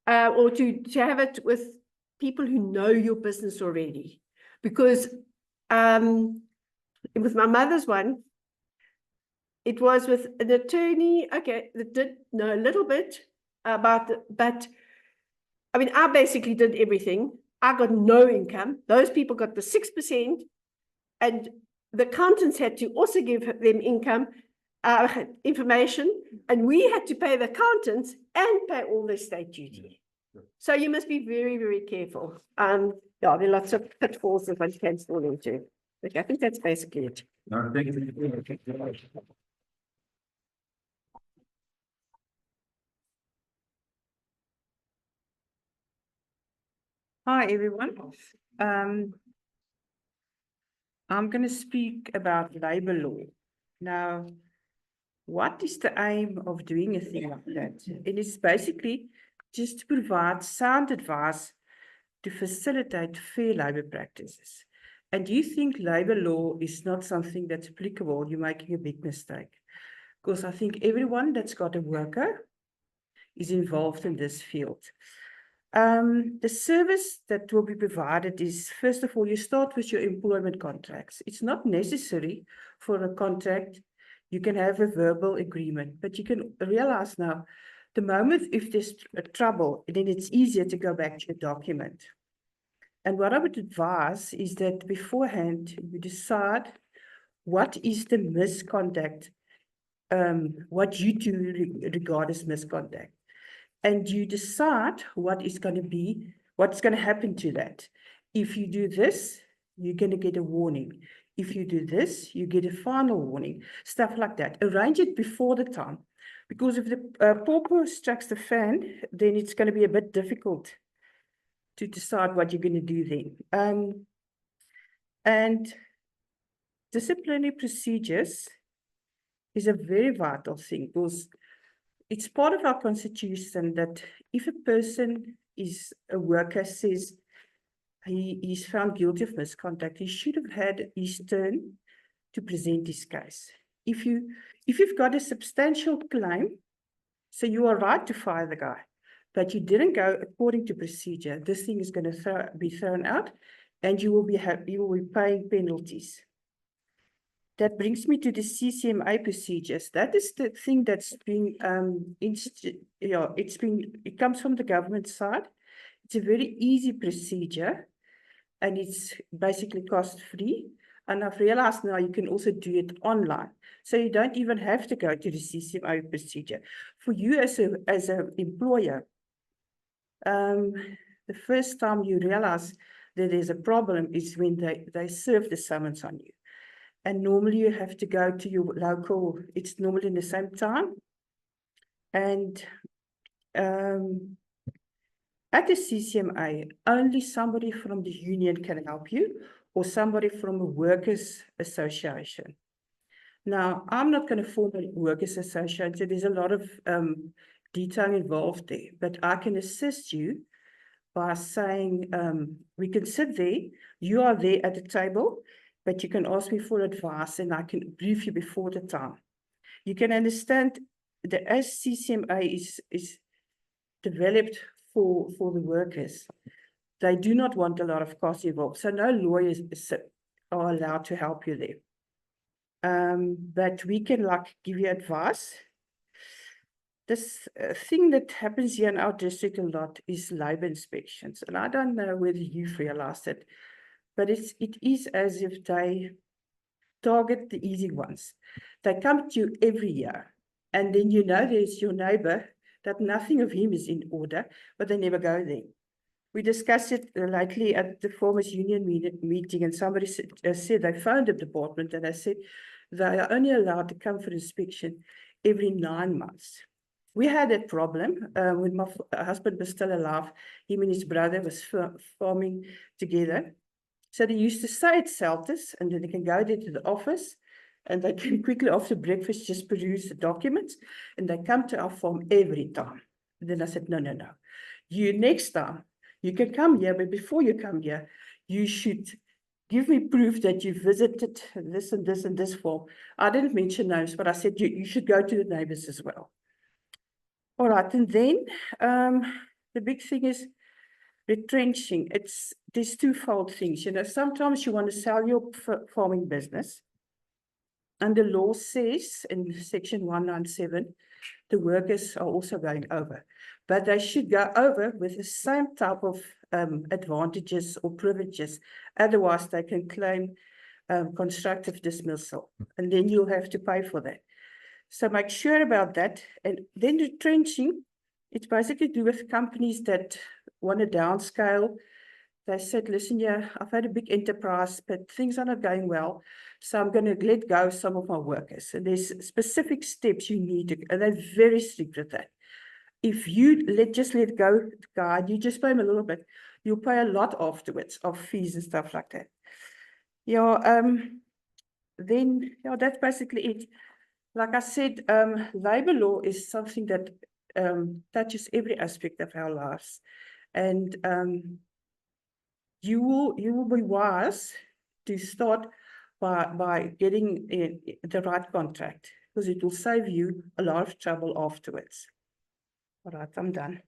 Speaker 7: or to have it with people who know your business already. Because with my mother's one, it was with an attorney, okay, that did know a little bit about it, but I mean, I basically did everything. I got no income. Those people got the 6%, and the accountants had to also give them income information, and we had to pay the accountants and pay all the state duty. So you must be very, very careful. Yeah, there are lots of pitfalls that one can fall into. Okay, I think that's basically it.
Speaker 2: No, thank you.
Speaker 8: Hi, everyone. I'm going to speak about labor law. Now, what is the aim of doing a thing like that? It is basically just to provide sound advice to facilitate fair labor practices. And you think labor law is not something that's applicable, you're making a big mistake. Because I think everyone that's got a worker is involved in this field. The service that will be provided is, first of all, you start with your employment contracts. It's not necessary for a contract. You can have a verbal agreement, but you can realize now, the moment if there's a trouble, then it's easier to go back to a document. And what I would advise is that beforehand, you decide what is the misconduct, what you do regard as misconduct. And you decide what is going to be, what's going to happen to that. If you do this, you're going to get a warning. If you do this, you get a final warning, stuff like that. Arrange it before the time. Because if the pauper strikes the fan, then it's going to be a bit difficult to decide what you're going to do then. And disciplinary procedures is a very vital thing, because it's part of our constitution that if a person is a worker, says he is found guilty of misconduct, he should have had his turn to present his case. If you've got a substantial claim, so you are right to fire the guy, but you didn't go according to procedure, this thing is going to be thrown out, and you will be paying penalties. That brings me to the CCMA procedures. That is the thing that's being it comes from the government side. It's a very easy procedure, and it's basically cost-free. And I've realized now you can also do it online. So you don't even have to go to the CCMA procedure. For you as an employer, the first time you realize that there's a problem is when they serve the summons on you. And normally you have to go to your local, it's normally in the same time. And at the CCMA, only somebody from the union can help you, or somebody from a workers' association. Now, I'm not going to form a workers' association, so there's a lot of detail involved there, but I can assist you by saying, we can sit there, you are there at the table, but you can ask me for advice and I can brief you before the time. You can understand that as CCMA is developed for the workers, they do not want a lot of costs involved. So no lawyers are allowed to help you there. But we can give you advice. This thing that happens here in our district a lot is labor inspections. And I don't know whether you've realized it, but it is as if they target the easy ones. They come to you every year, and then you know there's your neighbor, that nothing of him is in order, but they never go there. We discussed it lately at the Farmers Union meeting, and somebody said they phoned the department and I said they are only allowed to come for inspection every 9 months. We had that problem when my husband was still alive. Him and his brother was farming together. So they used to stay at Celtis, and then they can go there to the office, and they can quickly after breakfast just peruse the documents, and they come to our farm every time. And then I said, no. You next time, you can come here, but before you come here, you should give me proof that you visited this and this and this farm. I didn't mention names, but I said you should go to the neighbors as well. All right, and then the big thing is retrenching. There's twofold things. You know, sometimes you want to sell your farming business, and the law says in section 197, the workers are also going over, but they should go over with the same type of advantages or privileges. Otherwise, they can claim constructive dismissal, and then you'll have to pay for that. So make sure about that. And then retrenching, it's basically to do with companies that want to downscale. They said, listen, yeah, I've had a big enterprise, but things are not going well. So I'm going to let go of some of my workers. And there's specific steps you need to, and they're very strict with that. If you just let go the guy, you just pay him a little bit, you'll pay a lot afterwards of fees and stuff like that. Yeah, then yeah, that's basically it. Like I said, labor law is something that touches every aspect of our lives. And you will be wise to start by getting the right contract, because it will save you a lot of trouble afterwards. All right, I'm done.